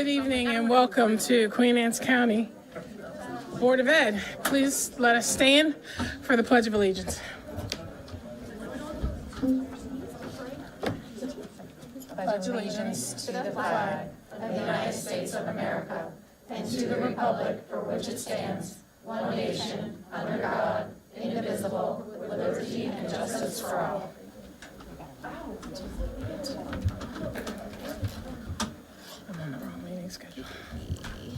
Good evening and welcome to Queen Anne's County Board of Ed. Please let us stand for the Pledge of Allegiance. Pledge allegiance to the flag of the United States of America and to the republic for which it stands, one nation, under God, indivisible, with liberty and justice for all. I'm on the wrong meeting schedule.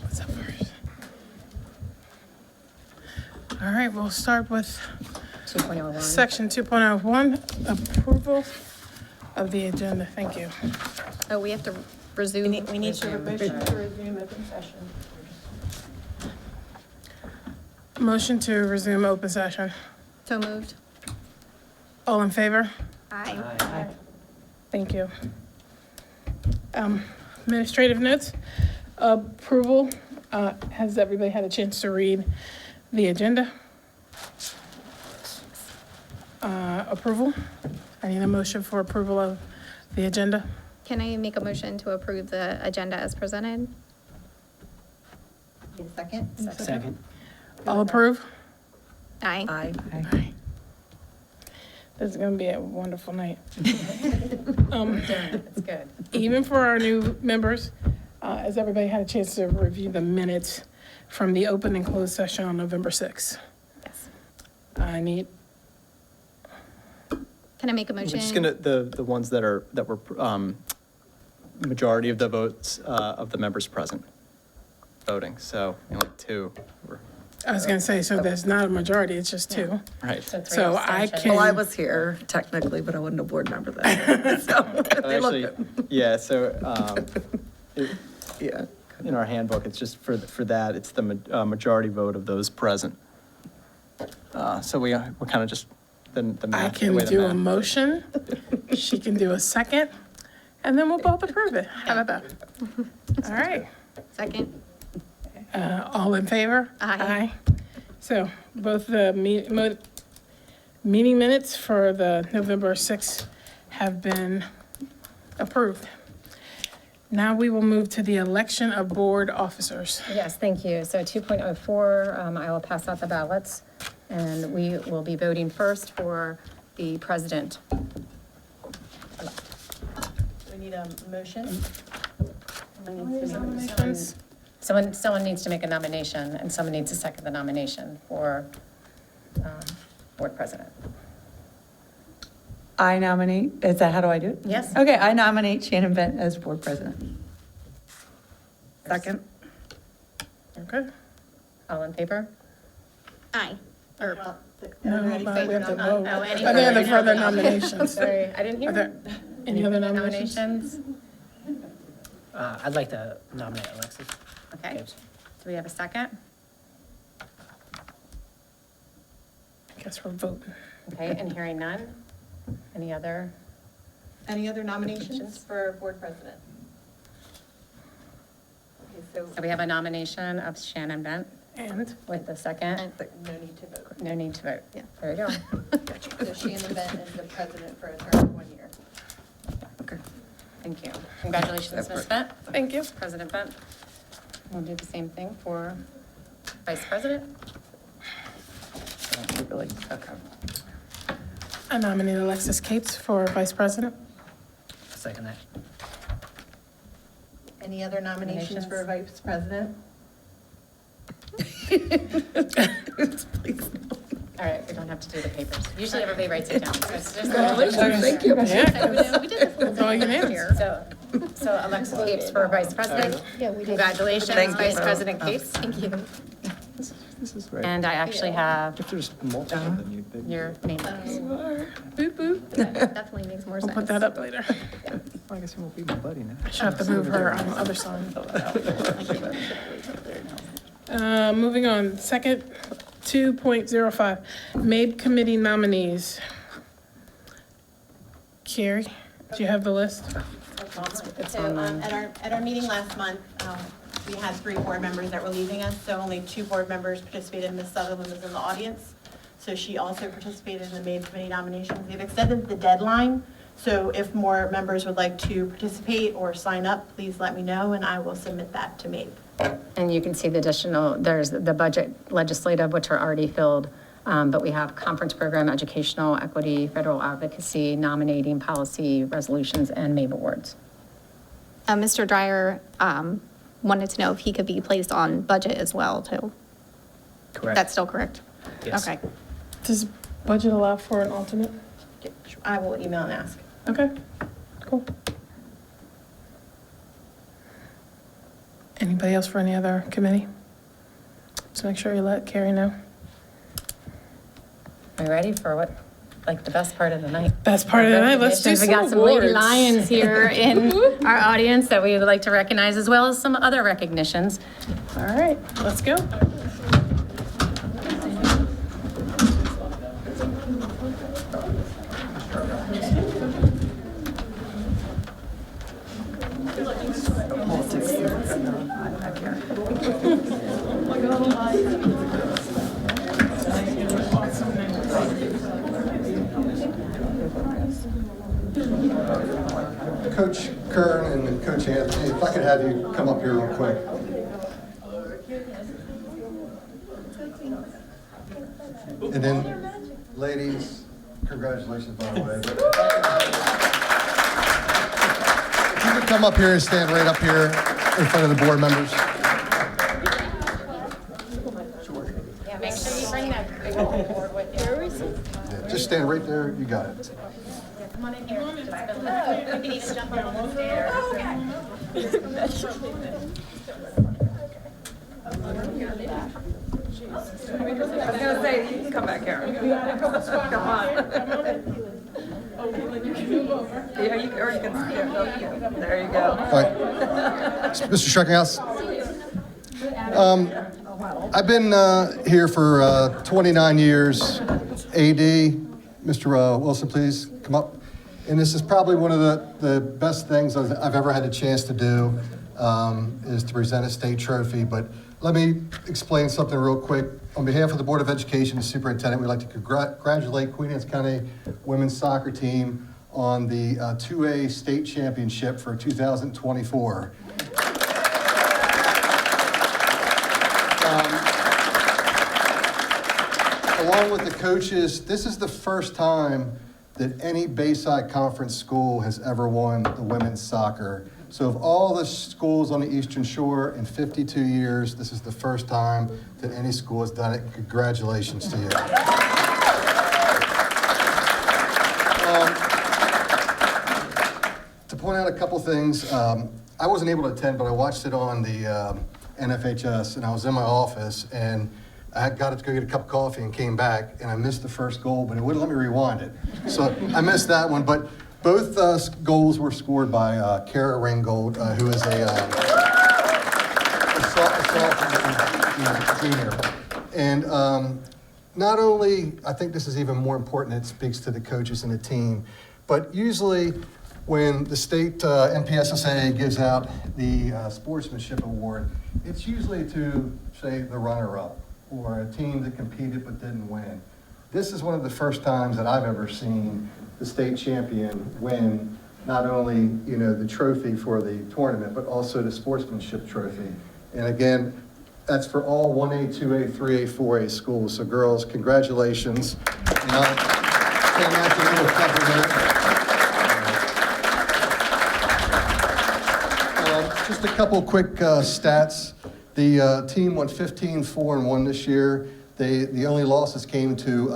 What's up first? All right, we'll start with 2.01. Section 2.01, approval of the agenda. Thank you. Oh, we have to resume. We need to Motion to resume open session. Motion to resume open session. So moved. All in favor? Aye. Thank you. Administrative notes, approval. Has everybody had a chance to read the agenda? Approval. I need a motion for approval of the agenda. Can I make a motion to approve the agenda as presented? Second? Second. All approve? Aye. Aye. This is going to be a wonderful night. It's good. Even for our new members, has everybody had a chance to review the minutes from the open and closed session on November 6th? Yes. I need, Can I make a We're motion? just gonna, the ones that were, majority of the votes, of the members present voting, so only two were, I was going to say, so there's not a majority, it's just two. right. So I can. Well, I was here technically, but I wasn't a board member then. So, they look Actually, good. yeah, so, Yeah. in our handbook, it's just for that, it's the majority vote of those present. So we're kind of just, the I math. the can way the do a math- motion, she can do a second, and then we'll both approve it. How about that? All right. Second. All in favor? Aye. So both the meeting minutes for the November 6th have been approved. Now we will move to the election of board officers. Yes, thank you. So 2.04, I will pass out the ballots, and we will be voting first for the president. We need a motion? Someone needs to make a nomination, and someone needs to second the nomination for board president. I nominate, is that, how do I do it? Yes. Okay, I nominate Shannon Bent as board president. Second? Okay? All in favor? Aye. Or, no, we have to vote. Oh, any Are there any further further nominations? Sorry, I didn't Are hear. there any other nominations? Nominations? I'd like to nominate Alexis. Okay. Gibbs. Do we have a second? I guess we're voting. Okay, and hearing none? Any other? Any other nominations for board president? Okay, So we have a nomination of Shannon Bent And with the second. no need to vote. No need to vote. Yeah. There you go. So Shannon Bent is the president for a term of 1 year. Thank you. Congratulations, Ms. Bent. thank you. President Bent. We'll do the same thing for Vice President. Really? Okay. I nominate Alexis Capes for vice president. Second that. Any other nominations for vice president? All right, we don't have to do the papers. Usually everybody writes it down. So it's just- Thank you. Yeah, We did this that's all you need. So Alexis Capes for Vice President. Yeah, we did. Congratulations, Thank you. Vice President Capes. Thank you. This is right. And I actually have If there's multiple, then you. your name. Boop, boop. That definitely makes more We'll sense. put that up later. Well, I guess you won't be my buddy now. I should have to move her on the other side. Moving on, second, 2.05, MABE committee nominees. Carrie, do you have the list? It's So online. at our meeting last month, we had 3 board members that were leaving us, so only 2 board members participated. Ms. Sutherland was in the audience, so she also participated in the MABE committee nominations. They've extended the deadline So if more members would like to participate or sign up, please let me know and I will submit that to MAPE. And you can see the additional, there's the budget legislative, which are already filled, but we have conference program, educational, equity, federal advocacy, nominating, policy, resolutions, and MAPE awards. Mr. Dryer wanted to know if he could be placed on budget as well, too. Correct. That's still correct? Yes. Okay. Does budget allow for an alternate? I will email and ask. Okay, cool. Anybody else for any other committee? Just make sure you let Carrie know. Are you ready for what, like the best part of the night? Best part of the night, let's do We some got some Lady awards. Lions here in our audience that we would like to recognize, as well as some other recognitions. All right, let's go. Coach Kern and Coach Anthony, if I could have you come up here real quick. And then, ladies, congratulations, by the way. If you could come up here and stand right up here in front of the board members. Yeah, make sure you bring that big old board with you. Yeah, just stand right there, you got it. Come on in here. You can even jump up on the stairs. I was gonna say, you can come back here. Come on. Yeah, you, or you can, yeah, there you go. All right. Mr. Schreckenhouse. I've been here for 29 years. AD, Mr. Wilson, please come up. And this is probably one of the best things I've ever had a chance to do, is to present a state trophy. But let me explain something real quick. On behalf of the Board of Education and Superintendent, we'd like to congratulate Queen Anne's County women's soccer team on the 2A state championship for 2024. Along with the coaches, this is the first time that any Bayside Conference school has ever won the women's soccer. So of all the schools on the Eastern Shore in 52 years, this is the first time that any school has done it. Congratulations to you. To point out a couple things, I wasn't able to attend, but I watched it on the NFHS, and I was in my office, and I got to go get a cup of coffee and came back, and I missed the first goal, but it wouldn't let me rewind it. So I missed that one, but both goals were scored by Kara Ringgold, who is a sophomore junior. And not only, I think this is even more important, it speaks to the coaches and the team, but usually when the state NPSSA gives out the sportsmanship award, it's usually to, say, the runner-up or a team that competed but didn't win. This is one of the first times that I've ever seen the state champion win not only, the trophy for the tournament, but also the sportsmanship trophy. And again, that's for all 1A, 2A, 3A, 4A schools. So girls, congratulations. And I'll stand out to a little couple there. Just a couple quick stats. The team went 15-4-1 this year. The only losses came to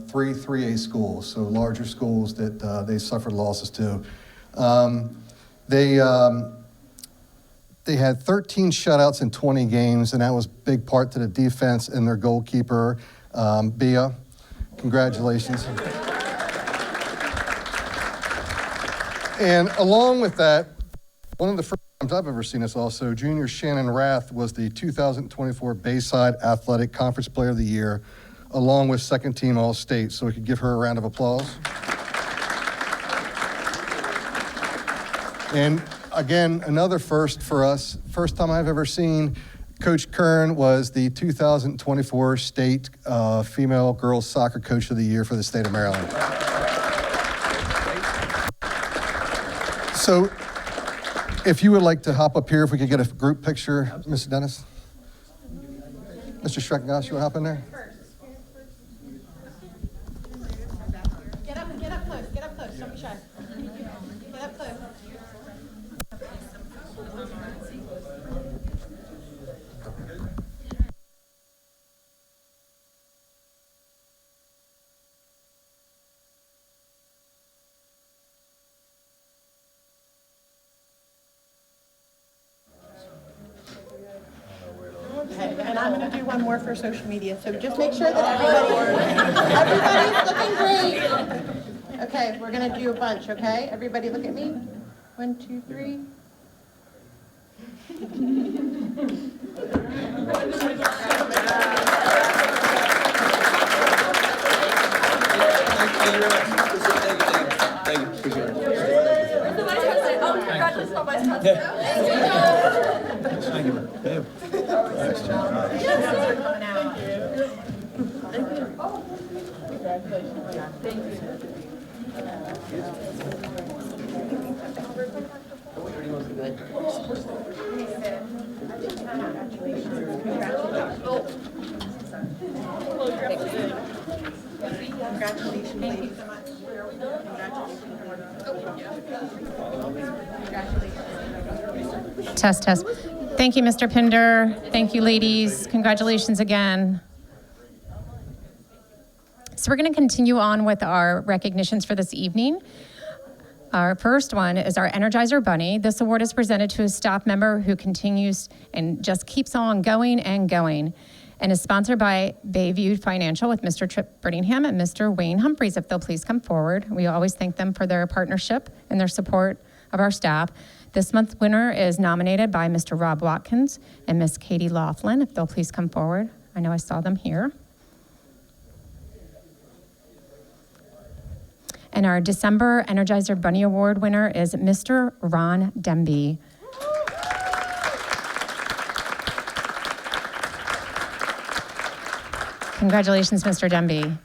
3 3A schools, so larger schools that they suffered losses to. They had 13 shutouts in 20 games, and that was big part to the defense and their goalkeeper, Bia. Congratulations. And along with that, one of the first times I've ever seen this also, junior Shannon Rath was the 2024 Bayside Athletic Conference Player of the Year, along with second team All-State. So we could give her a round of applause. And again, another first for us. First time I've ever seen Coach Kern was the 2024 State Female Girls Soccer Coach of the Year for the state of Maryland. So if you would like to hop up here, if we could get a group picture, Mr. Dennis? Mr. Schreckgoss, you want to hop in there? Get up close, don't be shy. Get up close. Okay, and I'm gonna do one more for social media, so just make sure that everybody's looking great. Okay, we're gonna do a bunch, okay? Everybody look at me. 1, 2, 3. Thank you, appreciate it. Oh, congratulations on Vice President. Congratulations, thank you so much. Test, test. Thank you, Mr. Pinder. Thank you, ladies. Congratulations again. So we're going to continue on with our recognitions for this evening. Our first one is our Energizer Bunny. This award is presented to a staff member who continues and just keeps on going and going, and is sponsored by Bayview Financial with Mr. Trip Brittingham and Mr. Wayne Humphreys. If they'll please come forward. We always thank them for their partnership and their support of our staff. This month's winner is nominated by Mr. Rob Watkins and Miss Katie Laughlin. If they'll please come forward. I know I saw them here. And our December Energizer Bunny Award winner is Mr. Ron Demby. Congratulations, Mr. Demby.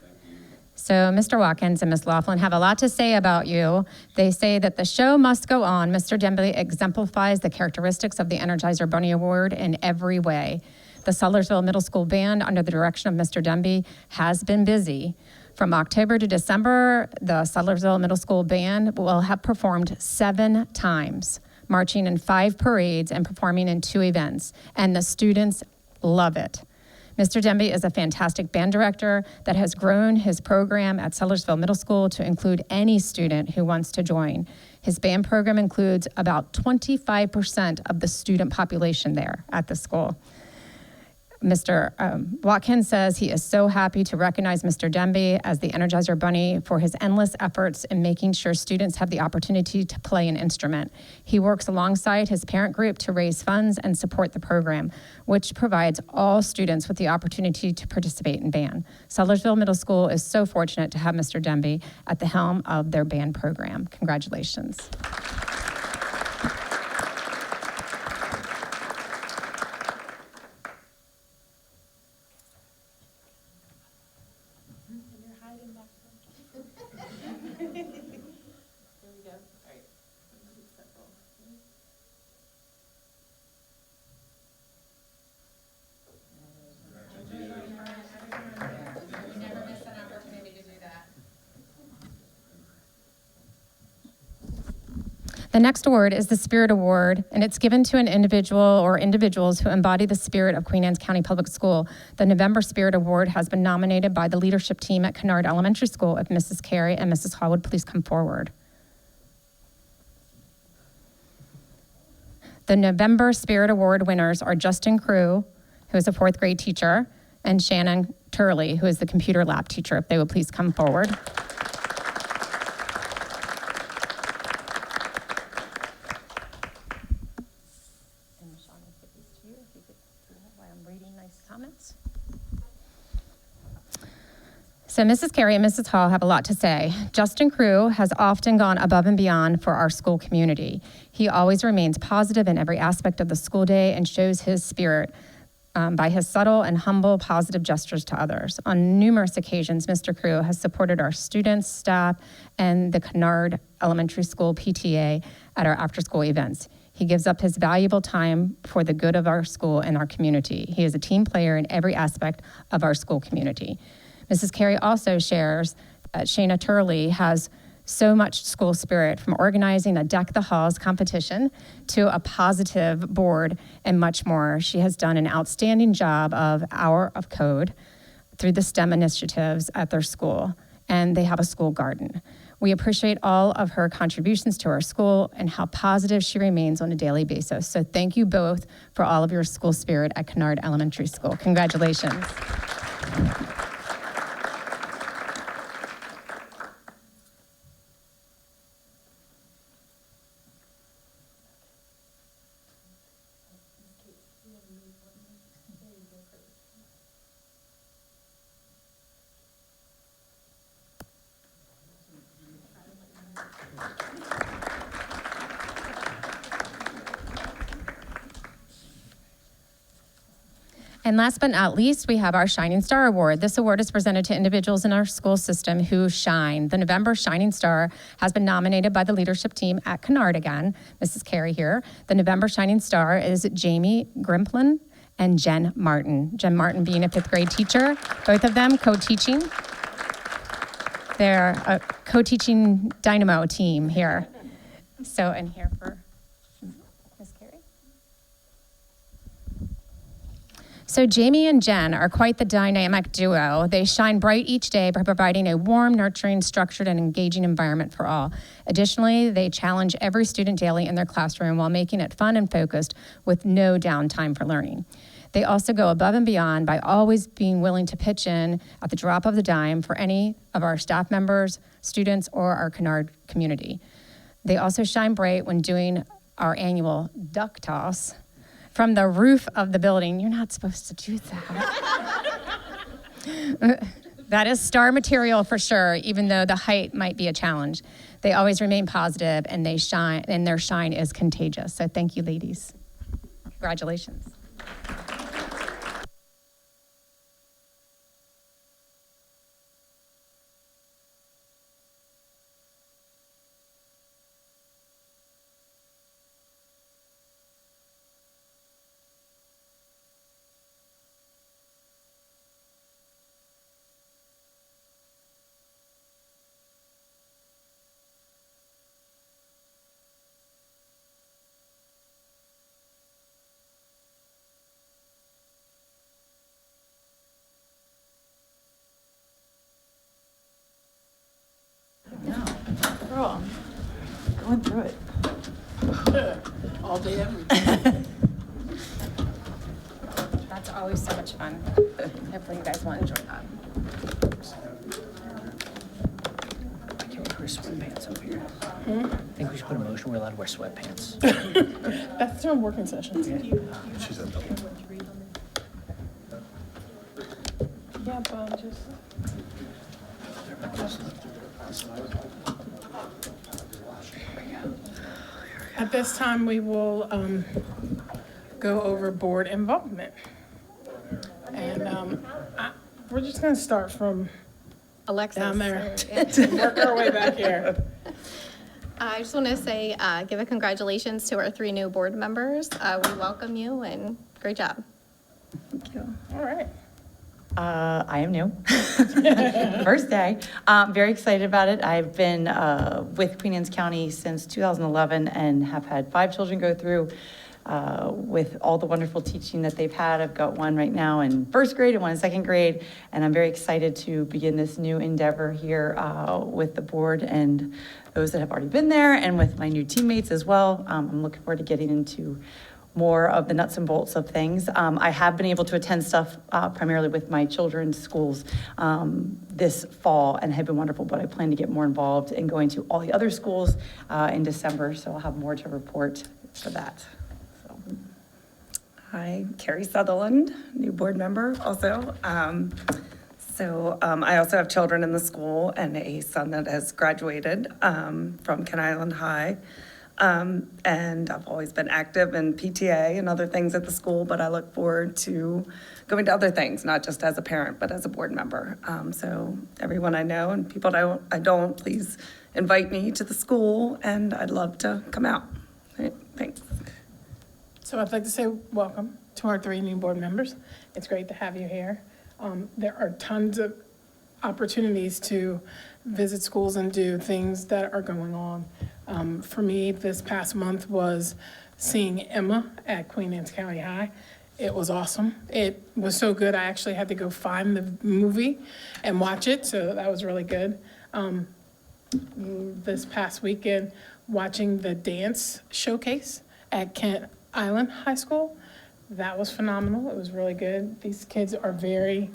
So Mr. Watkins and Ms. Laughlin have a lot to say about you. They say that the show must go on. Mr. Demby exemplifies the characteristics of the Energizer Bunny Award in every way. The Sudlersville Middle School Band, under the direction of Mr. Demby, has been busy. From October to December, the Sudlersville Middle School Band will have performed 7 times, marching in 5 parades and performing in 2 events, and the students love it. Mr. Demby is a fantastic band director that has grown his program at Sudlersville Middle School to include any student who wants to join. His band program includes about 25% of the student population there at the school. Mr. Watkins says he is so happy to recognize Mr. Demby as the Energizer Bunny for his endless efforts in making sure students have the opportunity to play an instrument. He works alongside his parent group to raise funds and support the program, which provides all students with the opportunity to participate in band. Sudlersville Middle School is so fortunate to have Mr. Demby at the helm of their band program. Congratulations. The next award is the Spirit Award, and it's given to an individual or individuals who embody the spirit of Queen Anne's County Public School. The November Spirit Award has been nominated by the leadership team at Kennard Elementary School. If Mrs. Carey and Mrs. Hall would please come forward. The November Spirit Award winners are Justin Crew, who is a 4th grade teacher, and Shannon Turley, who is the computer lab teacher. If they would please come forward. So Mrs. Carey and Mrs. Hall have a lot to say. Justin Crew has often gone above and beyond for our school community. He always remains positive in every aspect of the school day and shows his spirit by his subtle and humble positive gestures to others. On numerous occasions, Mr. Crew has supported our students, staff, and the Kennard Elementary School PTA at our after-school events. He gives up his valuable time for the good of our school and our community. He is a team player in every aspect of our school community. Mrs. Carey also shares that Shayna Turley has so much school spirit, from organizing a Deck the Halls competition to a positive board and much more. She has done an outstanding job of Hour of Code through the STEM initiatives at their school, and they have a school garden. We appreciate all of her contributions to our school and how positive she remains on a daily basis. So thank you both for all of your school spirit at Kennard Elementary School. Congratulations. And last but not least, we have our Shining Star Award. This award is presented to individuals in our school system who shine. The November Shining Star has been nominated by the leadership team at Kennard again, Mrs. Carey here. The November Shining Star is Jamie Grimplin and Jen Martin. Jen Martin being a 5th grade teacher, both of them co-teaching. They're a co-teaching dynamo team here. So, and here for Ms. Carey. So Jamie and Jen are quite the dynamic duo. They shine bright each day by providing a warm, nurturing, structured, and engaging environment for all. Additionally, they challenge every student daily in their classroom while making it fun and focused with no downtime for learning. They also go above and beyond by always being willing to pitch in at the drop of the dime for any of our staff members, students, or our Kennard community. They also shine bright when doing our annual duck toss from the roof of the building. You're not supposed to do that. That is star material for sure, even though the height might be a challenge. They always remain positive and they shine, and their shine is contagious. So thank you, ladies. Congratulations. Girl, going through it. All day, every day. That's always so much fun. Hopefully you guys will enjoy that. Can we wear sweatpants over here? I think we should put a motion, we're allowed to wear sweatpants. That's during working sessions. She's at the. Yeah, but just. At this time, we will go over board involvement. And we're just going to start from Alexis. down there, or- work our way back here. I just want to say, give a congratulations to our 3 new board members. We welcome you and great job. Thank you. All right. I am new. First day. Very excited about it. I've been with Queen Anne's County since 2011 and have had 5 children go through with all the wonderful teaching that they've had. I've got one right now in 1st grade and one in 2nd grade, and I'm very excited to begin this new endeavor here with the board and those that have already been there and with my new teammates as well. I'm looking forward to getting into more of the nuts and bolts of things. I have been able to attend stuff primarily with my children's schools this fall and have been wonderful, but I plan to get more involved in going to all the other schools in December, so I'll have more to report for that. So. Hi, Carrie Sutherland, new board member also. I also have children in the school and a son that has graduated from Ken Island High. And I've always been active in PTA and other things at the school, but I look forward to going to other things, not just as a parent, but as a board member. So everyone I know and people I don't, please invite me to the school, and I'd love to come out. Thanks. So I'd like to say welcome to our 3 new board members. It's great to have you here. There are tons of opportunities to visit schools and do things that are going on. For me, this past month was seeing Emma at Queen Anne's County High. It was awesome. It was so good, I actually had to go find the movie and watch it, so that was really good. This past weekend, watching the dance showcase at Kent Island High School, that was phenomenal. It was really good. These kids are very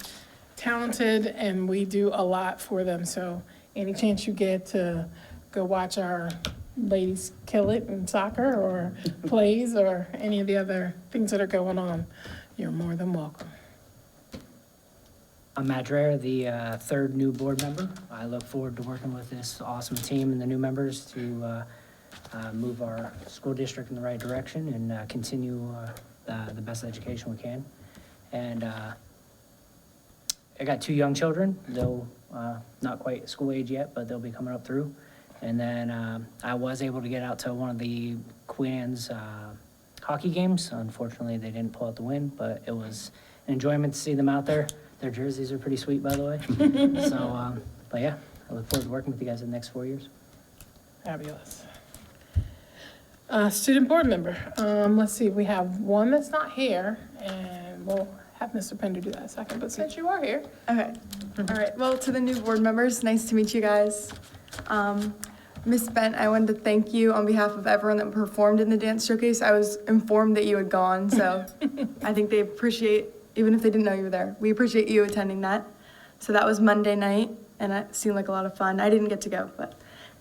talented, and we do a lot for them, so any chance you get to go watch our ladies kill it in soccer or plays or any of the other things that are going on, you're more than welcome. I'm Matt Dreher, the 3rd new board member. I look forward to working with this awesome team and the new members to move our school district in the right direction and continue the best education we can. And I got 2 young children, though not quite school age yet, but they'll be coming up through. And then I was able to get out to one of the Queen Anne's hockey games. Unfortunately, they didn't pull out the win, but it was an enjoyment to see them out there. Their jerseys are pretty sweet, by the way. So, but yeah, I look forward to working with you guys in the next 4 years. Fabulous. Student board member, let's see, we have one that's not here, and we'll have Mr. Pender do that in a second, but since you are here. Okay, all right, well, to the new board members, nice to meet you guys. Ms. Bent, I wanted to thank you on behalf of everyone that performed in the dance showcase. I was informed that you had gone, so I think they appreciate, even if they didn't know you were there, we appreciate you attending that. So that was Monday night, and it seemed like a lot of fun. I didn't get to go, but.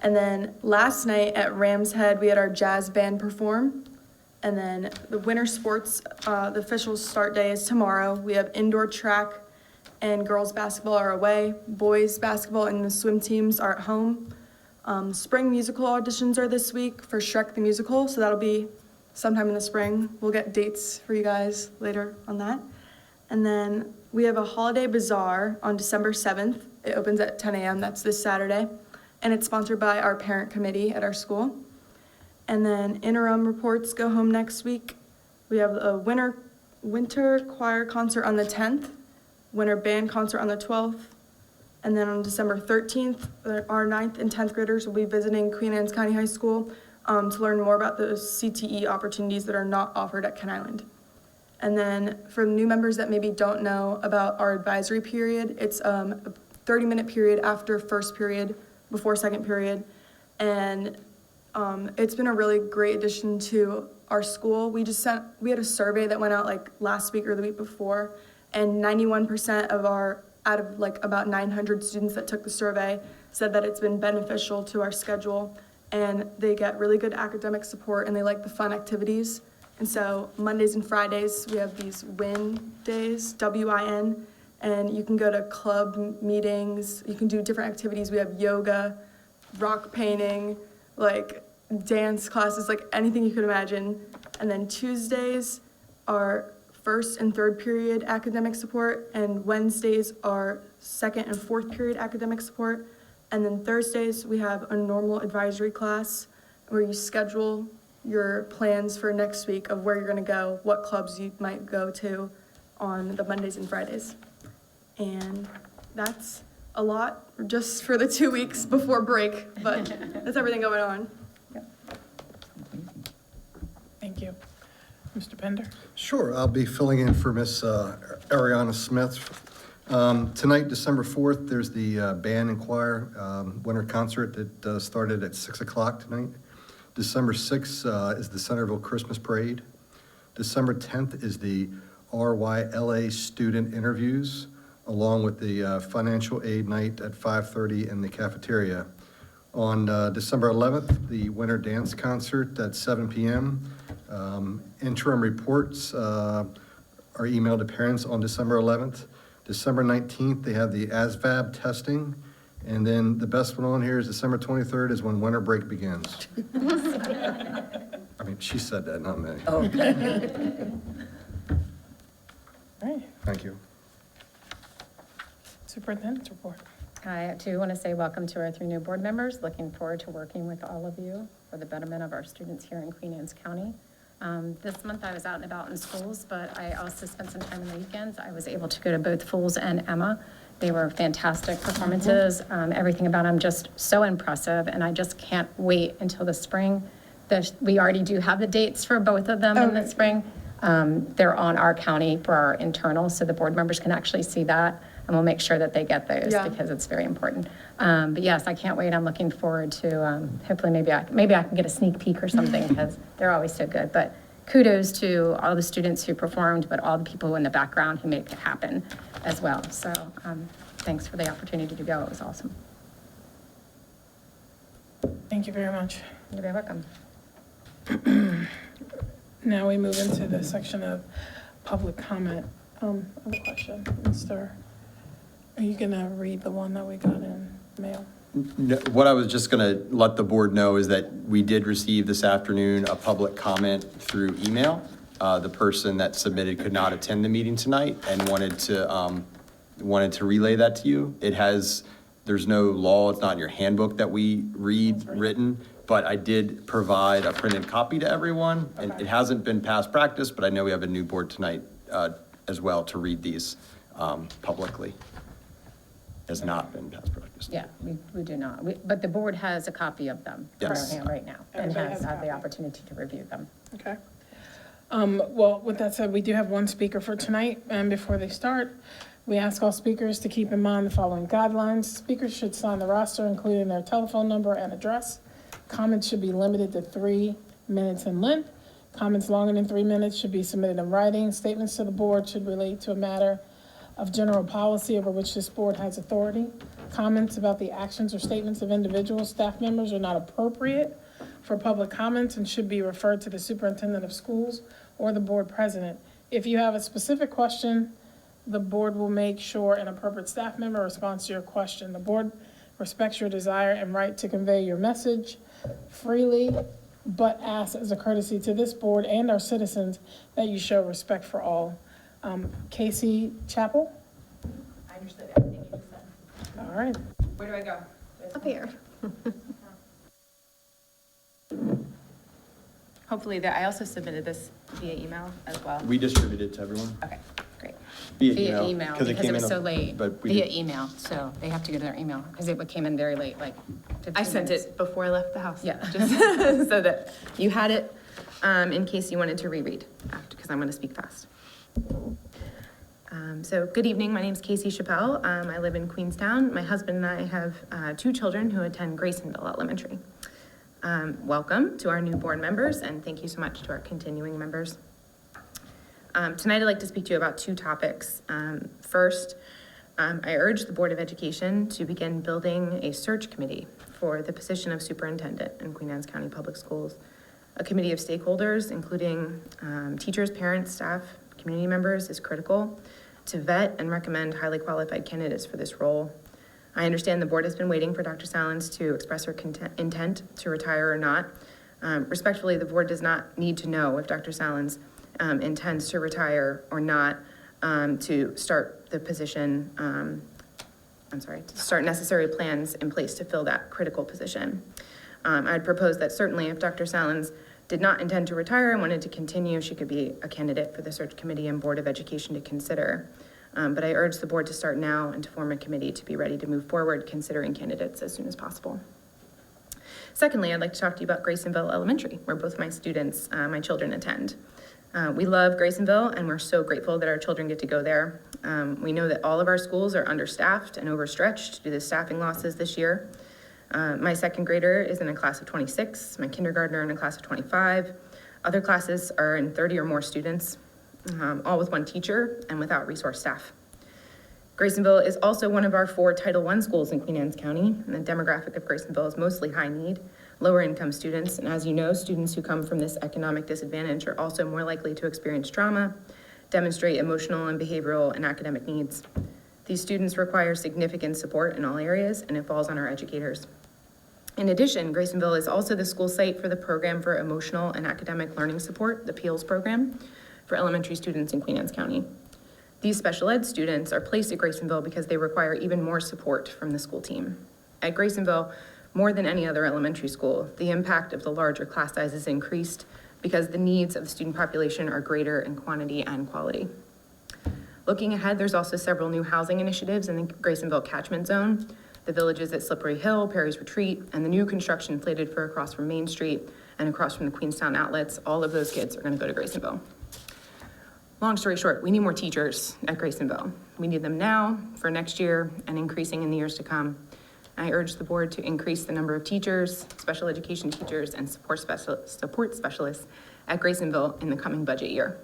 And then last night at Ram's Head, we had our jazz band perform. And then the winter sports, the official start day is tomorrow. We have indoor track and girls basketball are away. Boys basketball and the swim teams are at home. Spring musical auditions are this week for Shrek the Musical, so that'll be sometime in the spring. We'll get dates for you guys later on that. And then we have a holiday bazaar on December 7th. It opens at 10 a.m. That's this Saturday. And it's sponsored by our parent committee at our school. And then interim reports go home next week. We have a winter choir concert on the 10th, winter band concert on the 12th. And then on December 13th, our 9th and 10th graders will be visiting Queen Anne's County High School to learn more about those CTE opportunities that are not offered at Kent Island. And then for the new members that maybe don't know about our advisory period, it's a 30-minute period after first period, before second period. And it's been a really great addition to our school. We had a survey that went out like last week or the week before, and 91% of out of like about 900 students that took the survey said that it's been beneficial to our schedule, and they get really good academic support and they like the fun activities. And so Mondays and Fridays, we have these WIN days, W-I-N, and you can go to club meetings, you can do different activities. We have yoga, rock painting, like dance classes, like anything you could imagine. And then Tuesdays are first and third period academic support, and Wednesdays are second and fourth period academic support. And then Thursdays, we have a normal advisory class where you schedule your plans for next week of where you're gonna go, what clubs you might go to on the Mondays and Fridays. And that's a lot just for the 2 weeks before break, but that's everything going on. Yeah. Thank you. Mr. Pender? Sure, I'll be filling in for Miss Ariana Smith. Tonight, December 4th, there's the band and choir winter concert that started at 6 o'clock tonight. December 6th is the Centerville Christmas Parade. December 10th is the RYLA student interviews, along with the financial aid night at 5:30 in the cafeteria. On December 11th, the winter dance concert at 7 p.m. Interim reports are emailed to parents on December 11th. December 19th, they have the ASVAB testing. And then the best one on here is December 23rd is when winter break begins. I mean, she said that, not me. All right. Thank you. Superintendent's report. I too want to say welcome to our 3 new board members. Looking forward to working with all of you for the betterment of our students here in Queen Anne's County. This month I was out and about in schools, but I also spent some time on the weekends. I was able to go to both Fools and Emma. They were fantastic performances. Everything about them just so impressive, and I just can't wait until the spring. We already do have the dates for both of them in the spring. They're on our county for our internal, so the board members can actually see that, and we'll make sure that they get those because it's very important. But yes, I can't wait. I'm looking forward to, hopefully maybe I can get a sneak peek or something because they're always so good. But kudos to all the students who performed, but all the people in the background who made it happen as well. So thanks for the opportunity to go. It was awesome. Thank you very much. You're very welcome. Now we move into the section of public comment. I have a question, Mr. Are you gonna read the one that we got in mail? No, what I was just going to let the board know is that we did receive this afternoon a public comment through email. The person that submitted could not attend the meeting tonight and wanted to relay that to you. There's no law, it's not in your handbook that we read written, but I did provide a printed copy to everyone. And it hasn't been past practice, but I know we have a new board tonight as well to read these publicly. Has not been past practice. Yeah, we do not. But the board has a copy of them in our Yes. hand right now and Everybody has has a had the copy. opportunity to review them. Okay. Well, with that said, we do have one speaker for tonight, and before they start, we ask all speakers to keep in mind the following guidelines. Speakers should sign the roster, including their telephone number and address. Comments should be limited to 3 minutes in length. Comments longer than 3 minutes should be submitted in writing. Statements to the board should relate to a matter of general policy over which this board has authority. Comments about the actions or statements of individual staff members are not appropriate for public comments and should be referred to the superintendent of schools or the board president. If you have a specific question, the board will make sure an appropriate staff member responds to your question. The board respects your desire and right to convey your message freely, but asks as a courtesy to this board and our citizens that you show respect for all. Casey Chappell? I understood everything you just said. All right. Where do I go? Up here. Hopefully, I also submitted this via email as well. We distributed it to everyone Okay, great. Via email, because because it was in so late. but we Via did- email, so they have to go to their email, because it came in very late, like 15 I sent minutes. it before I left the house. Yeah. Just so that you had it in case you wanted to reread after, because I'm going to speak fast. So good evening, my name is Casey Chappell. I live in Queenstown. My husband and I have 2 children who attend Graysonville Elementary. Welcome to our new board members, and thank you so much to our continuing members. Tonight, I'd like to speak to you about 2 topics. First, I urge the Board of Education to begin building a search committee for the position of superintendent in Queen Anne's County Public Schools. A committee of stakeholders, including teachers, parents, staff, community members, is critical to vet and recommend highly qualified candidates for this role. I understand the board has been waiting for Dr. Salins to express her intent to retire or not. Respectfully, the board does not need to know if Dr. Salins intends to retire or not to start the position, to start necessary plans in place to fill that critical position. I'd propose that certainly if Dr. Salins did not intend to retire and wanted to continue, she could be a candidate for the search committee and Board of Education to consider. But I urge the board to start now and to form a committee to be ready to move forward, considering candidates as soon as possible. Secondly, I'd like to talk to you about Graysonville Elementary, where both my students, my children attend. We love Graysonville, and we're so grateful that our children get to go there. We know that all of our schools are understaffed and overstretched due to staffing losses this year. My second grader is in a class of 26, my kindergartner in a class of 25. Other classes are in 30 or more students, all with one teacher and without resource staff. Graysonville is also one of our 4 Title I schools in Queen Anne's County, and the demographic of Graysonville is mostly high need, lower income students, and as you know, students who come from this economic disadvantage are also more likely to experience trauma, demonstrate emotional and behavioral and academic needs. These students require significant support in all areas, and it falls on our educators. In addition, Graysonville is also the school site for the Program for Emotional and Academic Learning Support, the PEALS program, for elementary students in Queen Anne's County. These special ed students are placed at Graysonville because they require even more support from the school team. At Graysonville, more than any other elementary school, the impact of the larger class sizes increased because the needs of the student population are greater in quantity and quality. Looking ahead, there's also several new housing initiatives in the Graysonville catchment zone. The villages at Slippery Hill, Perry's Retreat, and the new construction slated for across from Main Street and across from the Queenstown outlets, all of those kids are going to go to Graysonville. Long story short, we need more teachers at Graysonville. We need them now, for next year, and increasing in the years to come. I urge the board to increase the number of teachers, special education teachers, and support specialists at Graysonville in the coming budget year.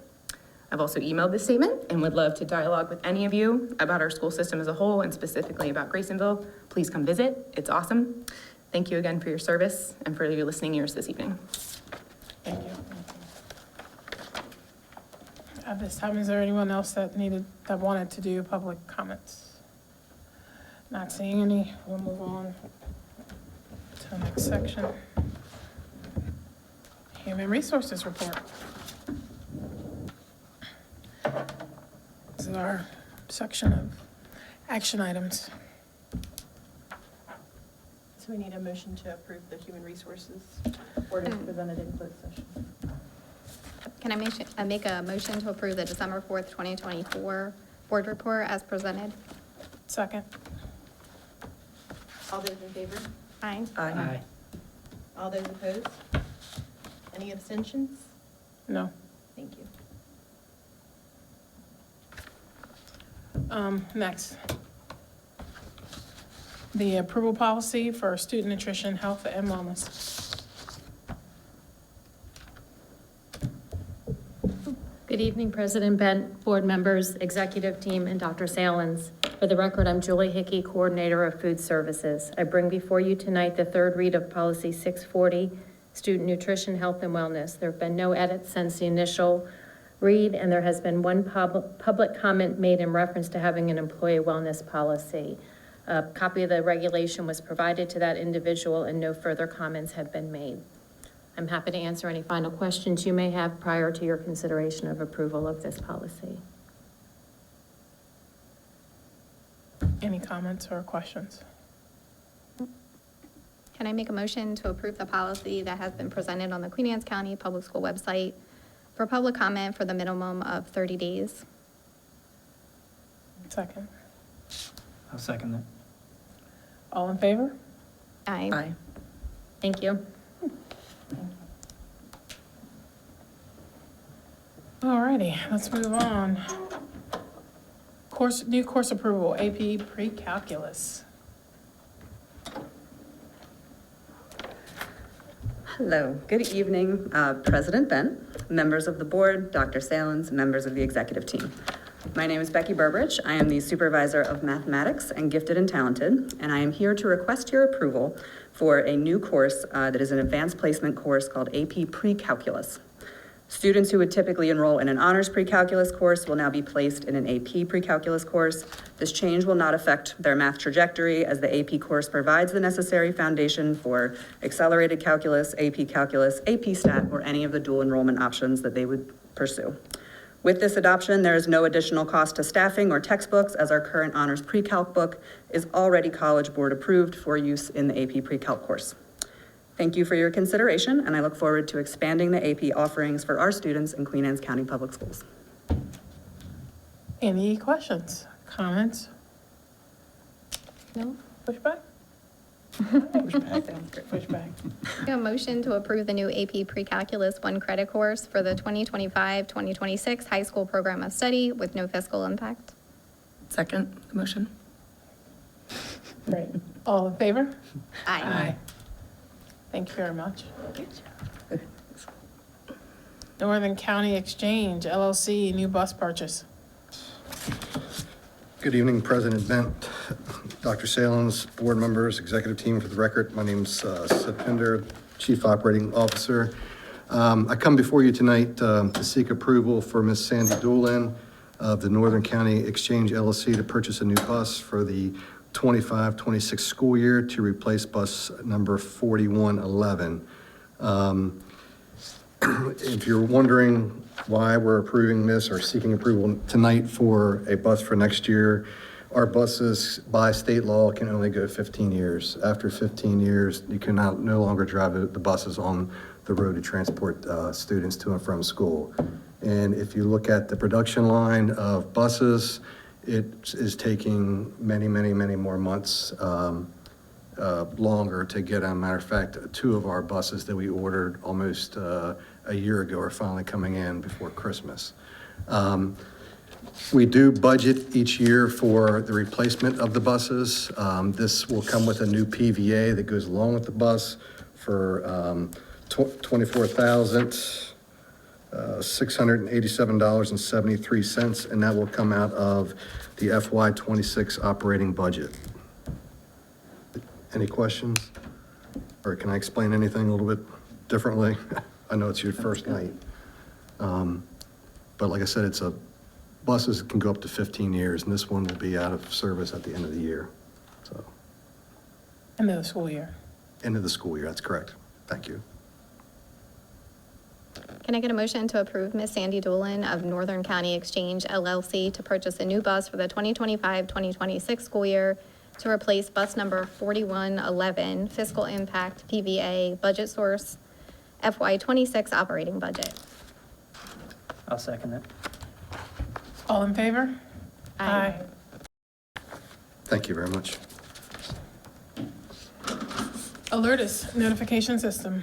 I've also emailed this statement and would love to dialogue with any of you about our school system as a whole and specifically about Graysonville. Please come visit. It's awesome. Thank you again for your service and for your listening ears this evening. Thank you. At this time, is there anyone else that wanted to do public comments? Not seeing any, we'll move on to the next section. Human Resources Report. This is our section of action items. So we need a motion to approve the human resources board as presented in closed session. Can I make a motion to approve the December 4th, 2024 board report as presented? Second. All those in favor? Aye. Aye. All those opposed? Any abstentions? No. Thank you. Next. The approval policy for student nutrition, health, and wellness. Good evening, President Bent, board members, executive team, and Dr. Salins. For the record, I'm Julie Hickey, Coordinator of Food Services. I bring before you tonight the third read of Policy 640, Student Nutrition, Health, and Wellness. There have been no edits since the initial read, and there has been one public comment made in reference to having an employee wellness policy. A copy of the regulation was provided to that individual, and no further comments have been made. I'm happy to answer any final questions you may have prior to your consideration of approval of this policy. Any comments or questions? Can I make a motion to approve the policy that has been presented on the Queen Anne's County Public School website for public comment for the minimum of 30 days? Second. I'll second that. All in favor? Aye. Thank you. All righty, let's move on. New course approval, AP Pre-Calculus. Hello, good evening, President Bent, members of the board, Dr. Salins, members of the executive team. My name is Becky Burbridge. I am the supervisor of mathematics and gifted and talented, and I am here to request your approval for a new course that is an advanced placement course called AP Pre-Calculus. Students who would typically enroll in an honors pre-calculus course will now be placed in an AP pre-calculus course. This change will not affect their math trajectory, as the AP course provides the necessary foundation for accelerated calculus, AP stat, or any of the dual enrollment options that they would pursue. With this adoption, there is no additional cost to staffing or textbooks, as our current honors pre-calc book is already College Board approved for use in the AP pre-calc course. Thank you for your consideration, and I look forward to expanding the AP offerings for our students in Queen Anne's County Public Schools. Any questions, comments? No? Pushback? Pushback. A motion to approve the new AP Pre-Calculus 1 credit course for the 2025-2026 high school program of study with no fiscal impact. Second motion. Great. All in favor? Aye. Thank you very much. Northern County Exchange, LLC, new bus purchase. Good evening, President Bent, Dr. Salins, board members, executive team. For the record, my name's Sid Pender, Chief Operating Officer. I come before you tonight to seek approval for Ms. Sandy Doolin of the Northern County Exchange LLC to purchase a new bus for the 25-26 school year to replace bus number 4111. If you're wondering why we're approving this or seeking approval tonight for a bus for next year, our buses by state law can only go 15 years. After 15 years, you cannot no longer drive the buses on the road to transport students to and from school. And if you look at the production line of buses, it is taking many, many, many more months longer to get. As a matter of fact, 2 of our buses that we ordered almost a year ago are finally coming in before Christmas. We do budget each year for the replacement of the buses. This will come with a new PVA that goes along with the bus for $24,687.73, and that will come out of the FY26 operating budget. Any questions? Or can I explain anything a little bit differently? I know it's your first night. But like I said, buses can go up to 15 years, and this one will be out of service at the end of the year. So, End of the school year. end of the school year, that's correct. Thank you. Can I get a motion to approve Ms. Sandy Doolin of Northern County Exchange LLC to purchase a new bus for the 2025-2026 school year to replace bus number 4111, fiscal impact PVA, budget source, FY26 operating budget? I'll second it. All in favor? Aye. Thank you very much. Alertus notification system.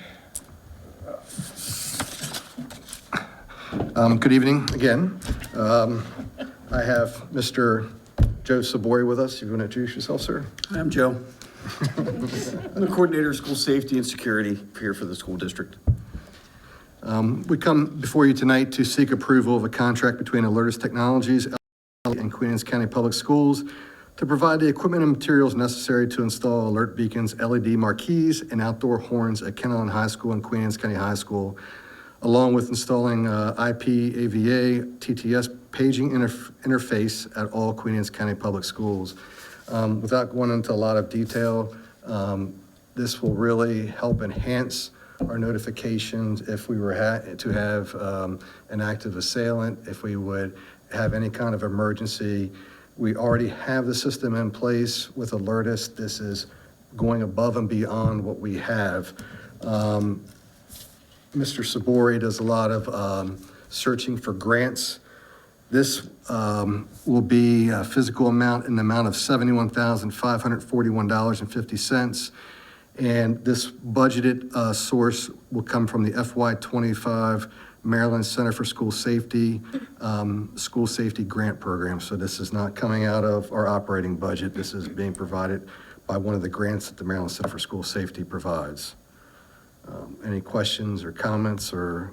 Good evening again. I have Mr. Joe Sabori with us. If you want to introduce yourself, sir. Hi, I'm Joe. I'm the coordinator of school safety and security here for the school district. We come before you tonight to seek approval of a contract between Alertus Technologies and Queen Anne's County Public Schools to provide the equipment and materials necessary to install alert beacons, LED marquees, and outdoor horns at Ken Island High School and Queen Anne's County High School, along with installing IP, AVA, TTS paging interface at all Queen Anne's County Public Schools. Without going into a lot of detail, this will really help enhance our notifications if we were to have an active assailant, if we would have any kind of emergency. We already have the system in place with Alertus. This is going above and beyond what we have. Mr. Sabori does a lot of searching for grants. This will be a physical amount in the amount of $71,541.50. And this budgeted source will come from the FY25 Maryland Center for School Safety Grant Program. So this is not coming out of our operating budget. This is being provided by one of the grants that the Maryland Center for School Safety provides. Any questions or comments, or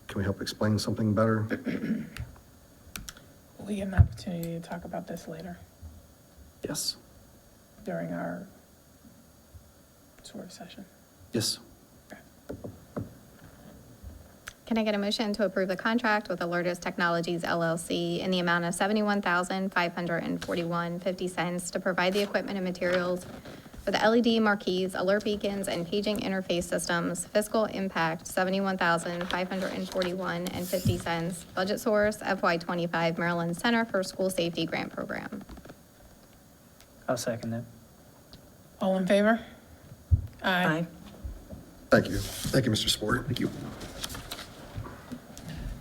can we help explain something better? We get an opportunity to talk about this later Yes. during our sort of session. Yes. Can I get a motion to approve the contract with Alertus Technologies LLC in the amount of $71,541.50 to provide the equipment and materials for the LED marquees, alert beacons, and paging interface systems, fiscal impact $71,541.50, budget source FY25 Maryland Center for School Safety Grant Program? I'll second that. All in favor? Aye. Thank you. Thank you, Mr. Sport. Thank you.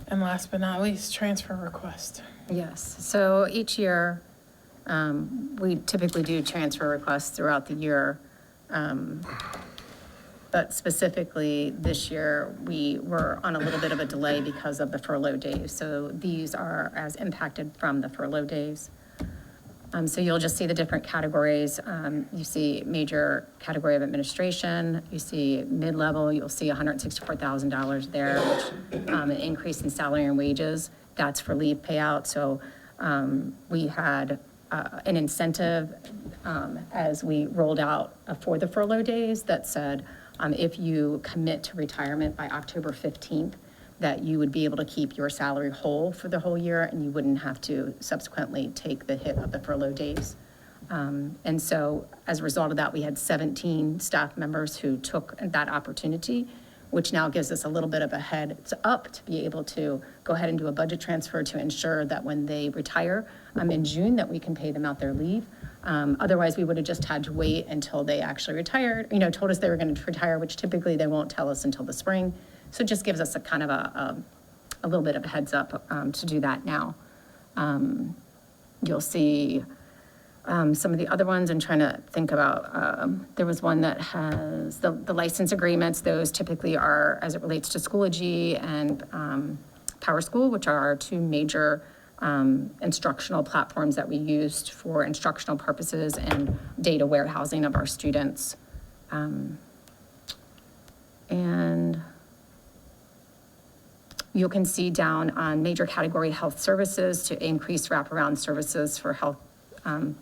And last but not least, transfer request. Yes, so each year, we typically do transfer requests throughout the year. But specifically this year, we were on a little bit of a delay because of the furlough days. So these are as impacted from the furlough days. So you'll just see the different categories. You see major category of administration, you see mid-level, you'll see $164,000 there, which an increase in salary and wages, that's for leave payout. So we had an incentive as we rolled out for the furlough days that said, if you commit to retirement by October 15th, that you would be able to keep your salary whole for the whole year and you wouldn't have to subsequently take the hit of the furlough days. And so as a result of that, we had 17 staff members who took that opportunity, which now gives us a little bit of a heads up to be able to go ahead and do a budget transfer to ensure that when they retire in June, that we can pay them out their leave. Otherwise, we would have just had to wait until they actually retired, told us they were going to retire, which typically they won't tell us until the spring. So it just gives us a kind of a little bit of a heads up to do that now. You'll see some of the other ones. I'm trying to think about, there was one that has the license agreements. Those typically are, as it relates to Schoology and Power School, which are our two major instructional platforms that we used for instructional purposes and data warehousing of our students. And you can see down on major category health services to increase wraparound services for health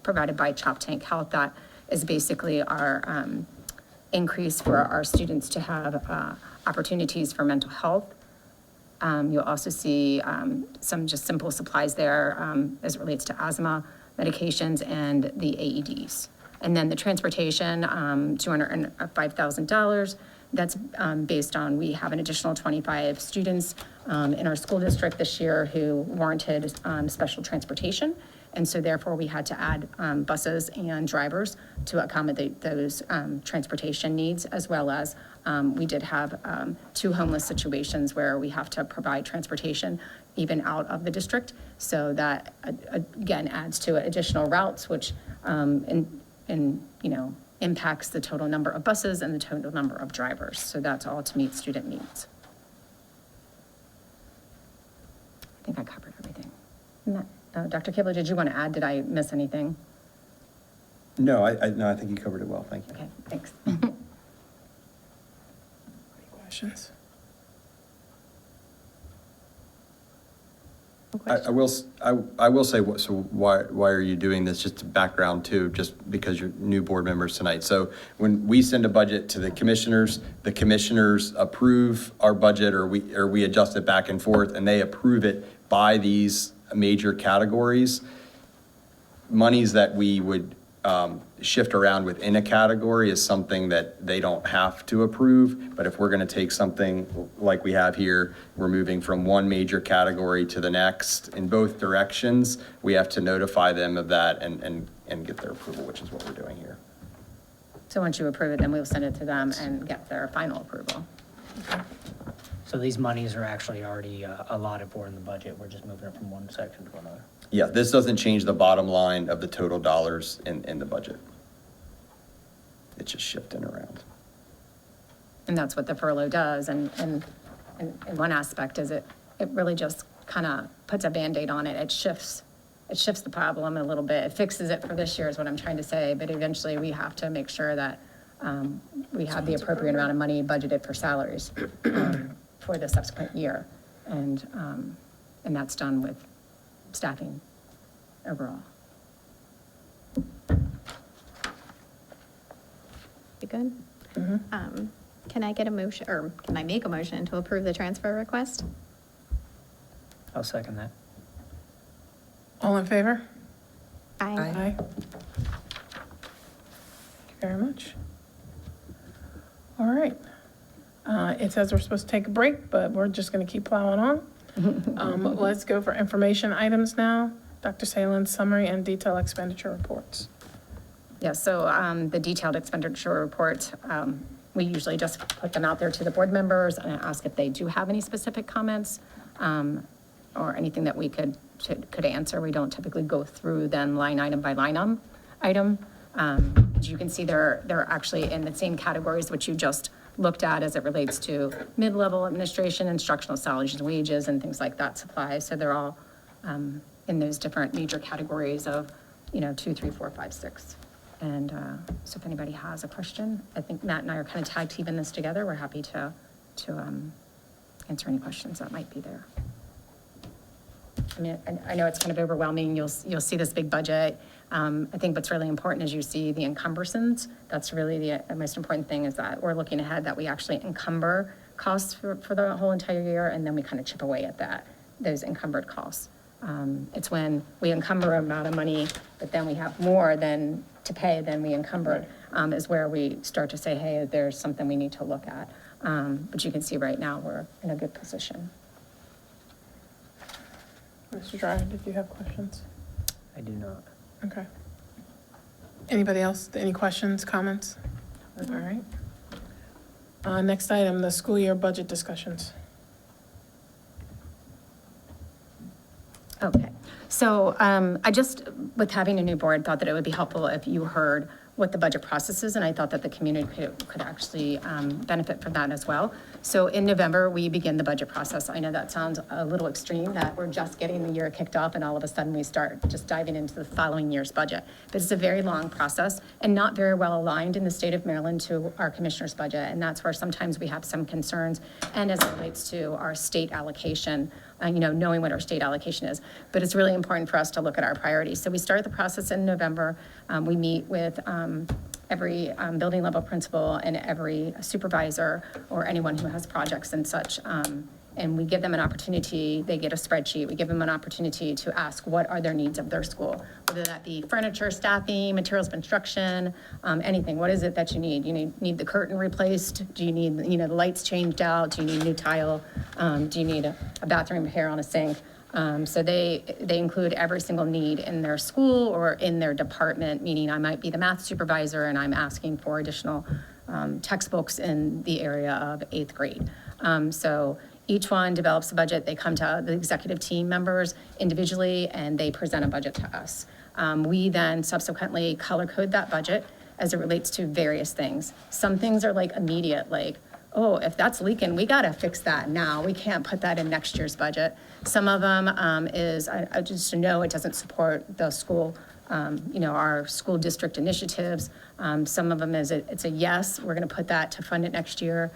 provided by Chop Tank Health. That is basically our increase for our students to have opportunities for mental health. You'll also see some just simple supplies there as it relates to asthma medications and the AEDs. And then the transportation, $205,000. That's based on, we have an additional 25 students in our school district this year who warranted special transportation. And so therefore we had to add buses and drivers to accommodate those transportation needs, as well as we did have 2 homeless situations where we have to provide transportation even out of the district. So that again adds to additional routes, which impacts the total number of buses and the total number of drivers. So that's all to meet student needs. I think I covered everything. Dr. Kibler, did you want to add? Did I miss anything? No, I think you covered it well. Thank you. Okay, thanks. Any questions? I will say, so why are you doing this? Just background too, just because you're new board members tonight. So when we send a budget to the commissioners approve our budget, or we adjust it back and forth, and they approve it by these major categories. Monies that we would shift around within a category is something that they don't have to approve. But if we're going to take something like we have here, we're moving from one major category to the next in both directions, we have to notify them of that and get their approval, which is what we're doing here. So once you approve it, then we'll send it to them and get their final approval. So these monies are actually already allotted for in the budget. We're just moving it from one section to another. Yeah, this doesn't change the bottom line of the total dollars in the budget. It's just shifting around. And that's what the furlough does. And one aspect is it really just kind of puts a Band-Aid on it. It shifts the problem a little bit. It fixes it for this year is what I'm trying to say. But eventually we have to make sure that we have the appropriate amount of money budgeted for salaries for the subsequent year. And that's done with staffing overall. You good? Can I get a motion, or can I make a motion to approve the transfer request? I'll second that. All in favor? Aye. Aye. Thank you very much. All right. It says we're supposed to take a break, but we're just going to keep plowing on. Let's go for information items now. Dr. Salen's summary and detailed expenditure reports. Yeah, so the detailed expenditure report, we usually just put them out there to the board members and ask if they do have any specific comments or anything that we could answer. We don't typically go through then line item by line item. As you can see, they're actually in the same categories which you just looked at as it relates to mid-level administration, instructional salaries and wages, and things like that, supplies. So they're all in those different major categories of, 2, 3, 4, 5, 6. And so if anybody has a question, I think Matt and I are kind of tag teaming this together. We're happy to answer any questions that might be there. I mean, I know it's kind of overwhelming. You'll see this big budget. I think what's really important is you see the encumbrations. That's really the most important thing, is that we're looking ahead, that we actually encumber costs for the whole entire year, and then we kind of chip away at those encumbered costs. It's when we encumber an amount of money, but then we have more than to pay, then we encumber, is where we start to say, hey, there's something we need to look at. But you can see right now, we're in a good position. Mr. Dryer, did you have questions? I do not. Okay. Anybody else? Any questions, comments? All right. Next item, the school year budget discussions. Okay, so I just, with having a new board, thought that it would be helpful if you heard what the budget process is, and I thought that the community could actually benefit from that as well. So in November, we begin the budget process. I know that sounds a little extreme, that we're just getting the year kicked off and all of a sudden we start just diving into the following year's budget. But it's a very long process and not very well aligned in the state of Maryland to our commissioner's budget, and that's where sometimes we have some concerns, and as it relates to our state allocation, knowing what our state allocation is. But it's really important for us to look at our priorities. So we start the process in November. We meet with every building level principal and every supervisor or anyone who has projects and such. And we give them an opportunity, they get a spreadsheet, we give them an opportunity to ask what are their needs of their school, whether that be furniture, staffing, materials of instruction, anything. What is it that you need? You need the curtain replaced? Do you need, the lights changed out? Do you need new tile? Do you need a bathroom repair on a sink? So they include every single need in their school or in their department, meaning I might be the math supervisor and I'm asking for additional textbooks in the area of 8th grade. So each one develops a budget. They come to the executive team members individually and they present a budget to us. We then subsequently color code that budget as it relates to various things. Some things are like immediate, like, oh, if that's leaking, we gotta fix that now. We can't put that in next year's budget. Some of them is, I just know it doesn't support the school, our school district initiatives. Some of them is, it's a yes, we're gonna put that to fund it next year.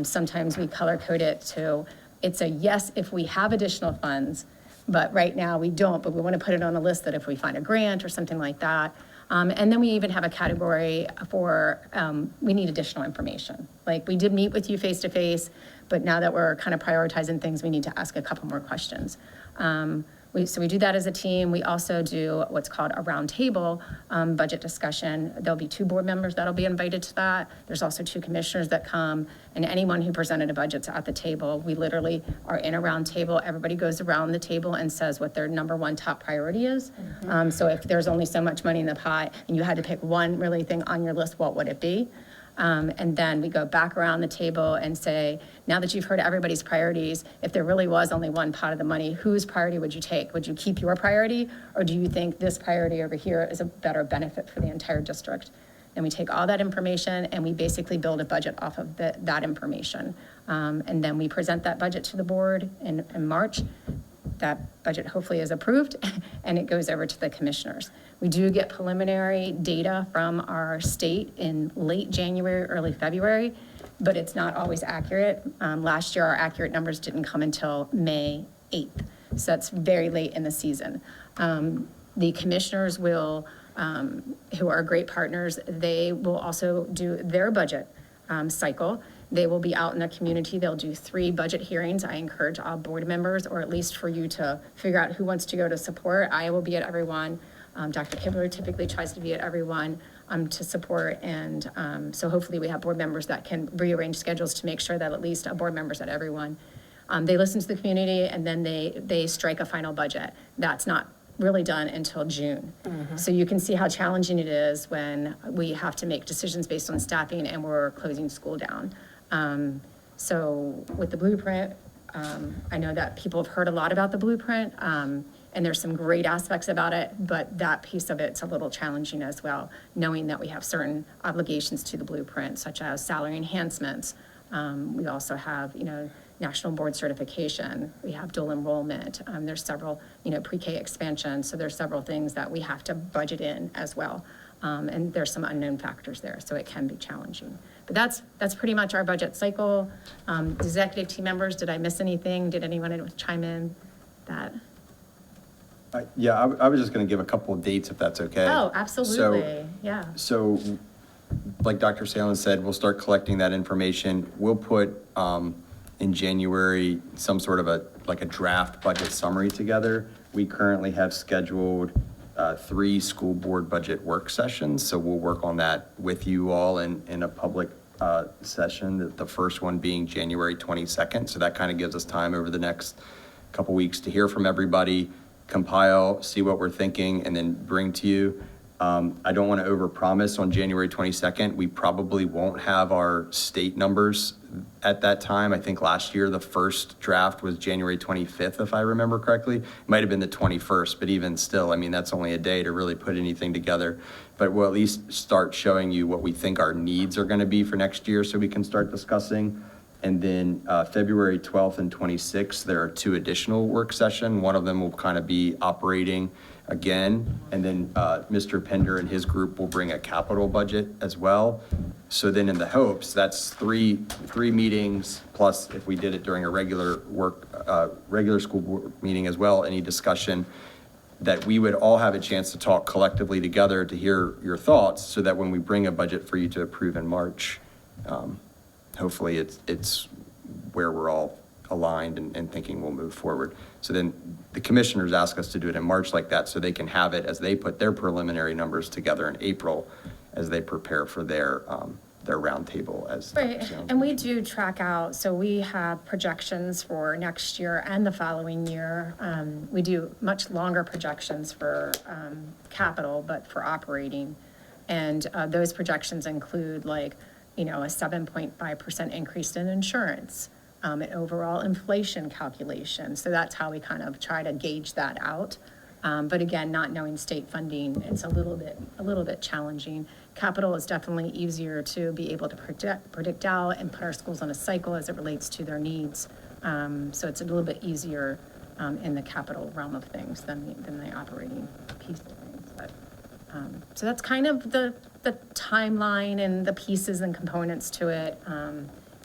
Sometimes we color code it to, it's a yes if we have additional funds, but right now we don't, but we wanna put it on a list that if we find a grant or something like that. And then we even have a category for, we need additional information. Like, we did meet with you face to face, but now that we're kind of prioritizing things, we need to ask a couple more questions. So we do that as a team. We also do what's called a roundtable budget discussion. There'll be 2 board members that'll be invited to that. There's also 2 commissioners that come, and anyone who presented a budget's at the table. We literally are in a roundtable. Everybody goes around the table and says what their number 1 top priority is. So if there's only so much money in the pot and you had to pick one really thing on your list, what would it be? And then we go back around the table and say, now that you've heard everybody's priorities, if there really was only one pot of the money, whose priority would you take? Would you keep your priority, or do you think this priority over here is a better benefit for the entire district? And we take all that information and we basically build a budget off of that information. And then we present that budget to the board in March. That budget hopefully is approved and it goes over to the commissioners. We do get preliminary data from our state in late January, early February, but it's not always accurate. Last year, our accurate numbers didn't come until May 8th. So that's very late in the season. The commissioners will, who are great partners, they will also do their budget cycle. They will be out in the community. They'll do 3 budget hearings. I encourage all board members, or at least for you to figure out who wants to go to support. I will be at every one. Dr. Kibler typically tries to be at every one to support. And so hopefully we have board members that can rearrange schedules to make sure that at least a board member's at every one. They listen to the community and then they strike a final budget. That's not really done until June. So you can see how challenging it is when we have to make decisions based on staffing and we're closing school down. So with the blueprint, I know that people have heard a lot about the blueprint, and there's some great aspects about it, but that piece of it's a little challenging as well, knowing that we have certain obligations to the blueprint, such as salary enhancements. We also have, national board certification. We have dual enrollment. There's several, pre-K expansion. So there's several things that we have to budget in as well. And there's some unknown factors there, so it can be challenging. But that's pretty much our budget cycle. Executive team members, did I miss anything? Did anyone chime in that? Yeah, I was just going to give a couple of dates if that's okay. Oh, absolutely, yeah. So like Dr. Salen said, we'll start collecting that information. We'll put in January some sort of a draft budget summary together. We currently have scheduled 3 school board budget work sessions. So we'll work on that with you all in a public session, the first one being January 22nd. So that kind of gives us time over the next couple weeks to hear from everybody, compile, see what we're thinking, and then bring to you. I don't want to overpromise on January 22nd. We probably won't have our state numbers at that time. I think last year, the first draft was January 25th, if I remember correctly. It might have been the 21st, but even still, I mean, that's only a day to really put anything together. But we'll at least start showing you what we think our needs are going to be for next year so we can start discussing. And then February 12th and 26th, there are 2 additional work sessions. One of them will kind of be operating again, and then Mr. Pender and his group will bring a capital budget as well. So then in the hopes, that's three meetings, plus if we did it during a regular school board meeting as well, any discussion, that we would all have a chance to talk collectively together to hear your thoughts, so that when we bring a budget for you to approve in March, hopefully it's where we're all aligned and thinking we'll move forward. So then the commissioners ask us to do it in March like that, so they can have it as they put their preliminary numbers together in April as they prepare for their roundtable as. Right, and we do track out, so we have projections for next year and the following year. We do much longer projections for capital, but for operating. And those projections include like, a 7.5% increase in insurance, an overall inflation calculation. So that's how we kind of try to gauge that out. But again, not knowing state funding, it's a little bit challenging. Capital is definitely easier to be able to predict out and put our schools on a cycle as it relates to their needs. So it's a little bit easier in the capital realm of things than the operating piece of things. But, so that's kind of the timeline and the pieces and components to it.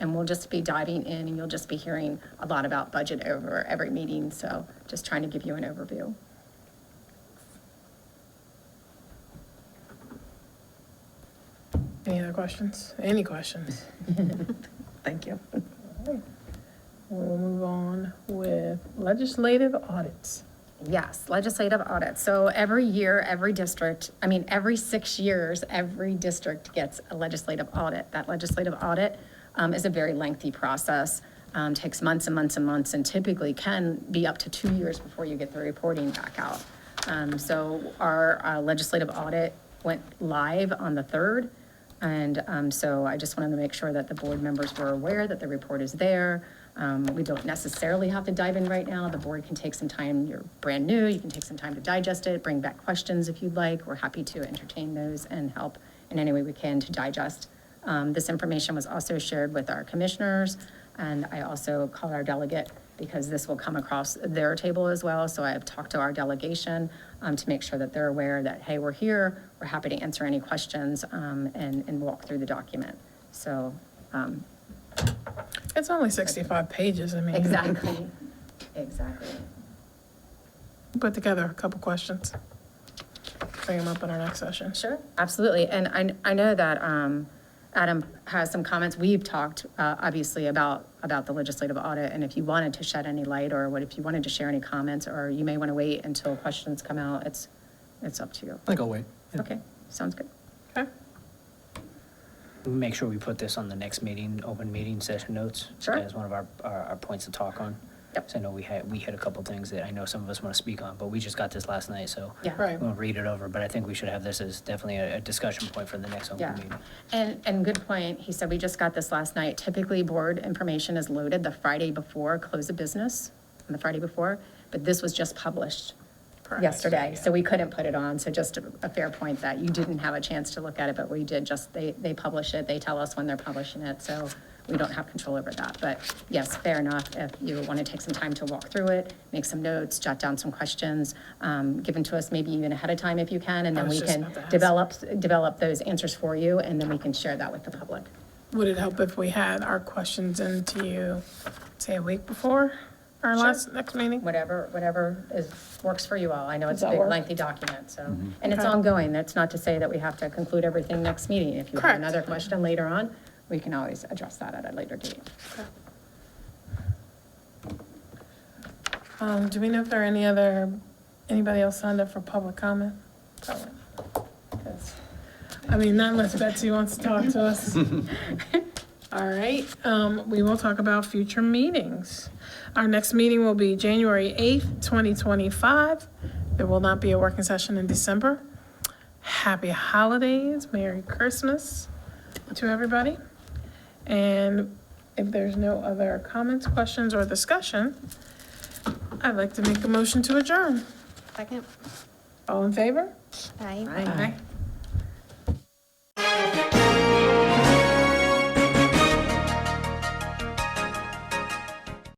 And we'll just be diving in, and you'll just be hearing a lot about budget over every meeting. So just trying to give you an overview. Any other questions? Any questions? Thank you. We'll move on with legislative audits. Yes, legislative audit. So every year, every 6 years, every district gets a legislative audit. That legislative audit is a very lengthy process, takes months and months and months, and typically can be up to 2 years before you get the reporting back out. So our legislative audit went live on the 3rd. And so I just wanted to make sure that the board members were aware that the report is there. We don't necessarily have to dive in right now. The board can take some time. You're brand new. You can take some time to digest it, bring back questions if you'd like. We're happy to entertain those and help in any way we can to digest. This information was also shared with our commissioners, and I also called our delegate because this will come across their table as well. So I have talked to our delegation to make sure that they're aware that, hey, we're here, we're happy to answer any questions and walk through the document. So. It's only 65 pages, I mean. Exactly. Put together a couple questions. Bring them up in our next session. Sure, absolutely. And I know that Adam has some comments. We've talked, obviously, about the legislative audit, and if you wanted to shed any light, or if you wanted to share any comments, or you may want to wait until questions come out, it's up to you. I think I'll wait. Yeah. Okay, sounds good. Okay. We'll make sure we put this on the next meeting, open meeting session notes. Sure. As one of our points to talk on. Yep. So I know we hit a couple things that I know some of us want to speak on, but we just got this last night, so. Yeah. Right. We'll read it over, but I think we should have this as definitely a discussion point for the next open Yeah, meeting. and good point. He said we just got this last night. Typically, board information is loaded the Friday before close of business, on the Friday before, but this was just published yesterday, so we couldn't put it on. So just a fair point that you didn't have a chance to look at it, but we did they publish it. They tell us when they're publishing it, so we don't have control over that. But yes, fair enough. If you want to take some time to walk through it, make some notes, jot down some questions, given to us maybe even ahead of time if you can, and then we can develop those answers for you, and then we can share that with the public. Would it help if we had our questions into you, say, a week before our next meeting? Whatever works for you all. I know it's a Does that big work? lengthy document, so. And it's Okay. ongoing. That's not to say that we have to conclude everything next meeting. If you have Correct. another question later on, we can always address that at a later date. Do we know if there are any other Anybody else signed up for public comment? Probably. Yes. I mean, not unless Betsy wants to talk to us. All right, we will talk about future meetings. Our next meeting will be January 8th, 2025. There will not be a working session in December. Happy holidays, Merry Christmas to everybody. And if there's no other comments, questions, or discussion, I'd like to make a motion to adjourn. Second. All in favor? Aye. Aye.